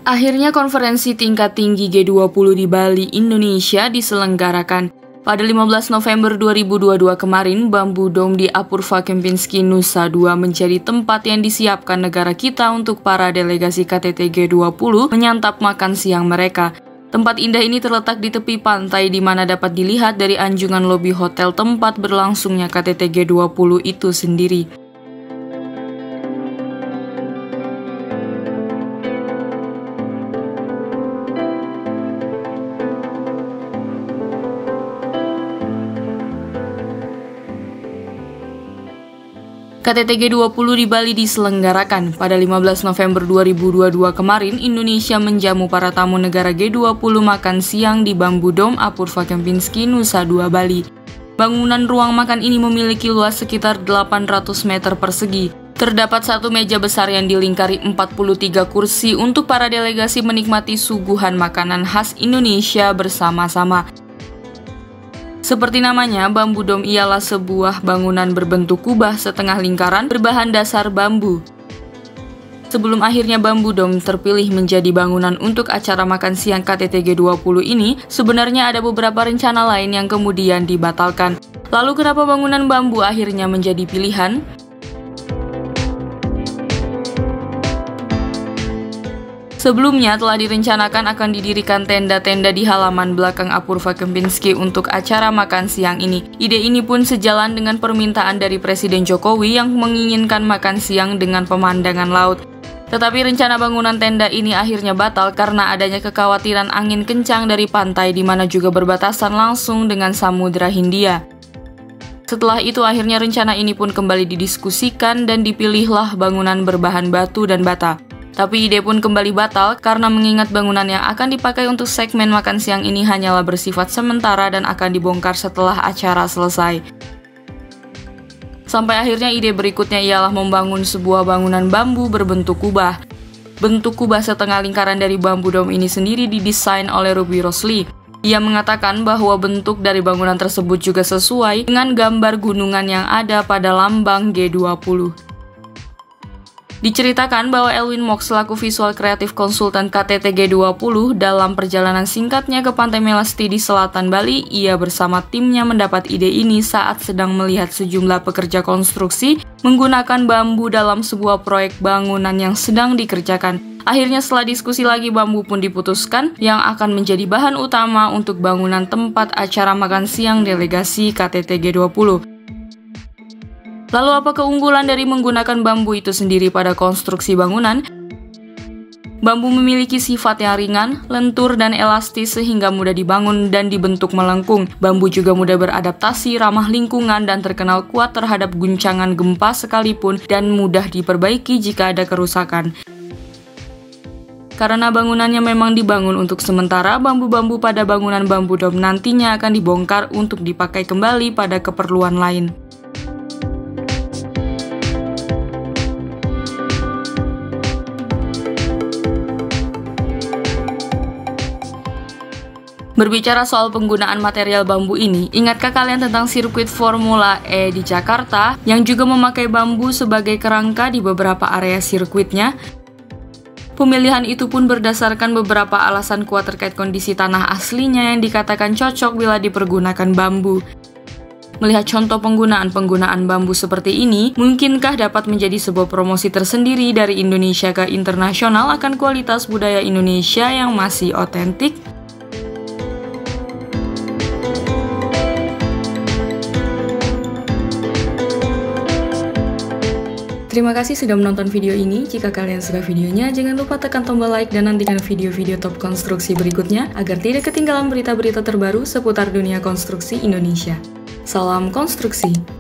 Akhirnya konferensi tingkat tinggi G20 di Bali, Indonesia diselenggarakan. Pada 15 November 2022 kemarin, Bamboo Dome di Apurva Kempinski, Nusa Dua menjadi tempat yang disiapkan negara kita untuk para delegasi KTT G20 menyantap makan siang mereka. Tempat indah ini terletak di tepi pantai di mana dapat dilihat dari anjungan lobi hotel tempat berlangsungnya KTT G20 itu sendiri. KTT G20 di Bali diselenggarakan. Pada 15 November 2022 kemarin, Indonesia menjamu para tamu negara G20 makan siang di Bamboo Dome Apurva Kempinski, Nusa Dua, Bali. Bangunan ruang makan ini memiliki luas sekitar 800 meter persegi. Terdapat satu meja besar yang dilingkari 43 kursi untuk para delegasi menikmati suguhan makanan khas Indonesia bersama-sama. Seperti namanya, Bamboo Dome ialah sebuah bangunan berbentuk kubah setengah lingkaran berbahan dasar bambu. Sebelum akhirnya Bamboo Dome terpilih menjadi bangunan untuk acara makan siang KTT G20 ini, sebenarnya ada beberapa rencana lain yang kemudian dibatalkan. Lalu kenapa bangunan bambu akhirnya menjadi pilihan? Sebelumnya telah direncanakan akan didirikan tenda-tenda di halaman belakang Apurva Kempinski untuk acara makan siang ini. Ide ini pun sejalan dengan permintaan dari Presiden Jokowi yang menginginkan makan siang dengan pemandangan laut. Tetapi rencana bangunan tenda ini akhirnya batal karena adanya kekhawatiran angin kencang dari pantai di mana juga berbatasan langsung dengan Samudra Hindia. Setelah itu akhirnya rencana ini pun kembali didiskusikan dan dipilihlah bangunan berbahan batu dan bata. Tapi ide pun kembali batal karena mengingat bangunan yang akan dipakai untuk segmen makan siang ini hanyalah bersifat sementara dan akan dibongkar setelah acara selesai. Sampai akhirnya ide berikutnya ialah membangun sebuah bangunan bambu berbentuk kubah. Bentuk kubah setengah lingkaran dari Bamboo Dome ini sendiri didesain oleh Ruby Rosli. Ia mengatakan bahwa bentuk dari bangunan tersebut juga sesuai dengan gambar gunungan yang ada pada lambang G20. Diceritakan bahwa Elwin Mox selaku visual kreatif konsultan KTT G20 dalam perjalanan singkatnya ke Pantai Melasti di selatan Bali, ia bersama timnya mendapat ide ini saat sedang melihat sejumlah pekerja konstruksi menggunakan bambu dalam sebuah proyek bangunan yang sedang dikerjakan. Akhirnya setelah diskusi lagi, bambu pun diputuskan yang akan menjadi bahan utama untuk bangunan tempat acara makan siang delegasi KTT G20. Lalu apa keunggulan dari menggunakan bambu itu sendiri pada konstruksi bangunan? Bambu memiliki sifat yang ringan, lentur, dan elastis sehingga mudah dibangun dan dibentuk melengkung. Bambu juga mudah beradaptasi, ramah lingkungan, dan terkenal kuat terhadap guncangan gempa sekalipun dan mudah diperbaiki jika ada kerusakan. Karena bangunannya memang dibangun untuk sementara, bambu-bambu pada bangunan Bamboo Dome nantinya akan dibongkar untuk dipakai kembali pada keperluan lain. Berbicara soal penggunaan material bambu ini, ingatkah kalian tentang sirkuit Formula E di Jakarta yang juga memakai bambu sebagai kerangka di beberapa area sirkuitnya? Pemilihan itu pun berdasarkan beberapa alasan kuat terkait kondisi tanah aslinya yang dikatakan cocok bila dipergunakan bambu. Melihat contoh penggunaan bambu seperti ini, mungkinkah dapat menjadi sebuah promosi tersendiri dari Indonesia ke internasional akan kualitas budaya Indonesia yang masih otentik? Terima kasih sudah menonton video ini. Jika kalian suka videonya, jangan lupa tekan tombol like dan nantikan video-video top konstruksi berikutnya agar tidak ketinggalan berita-berita terbaru seputar dunia konstruksi Indonesia. Salam konstruksi!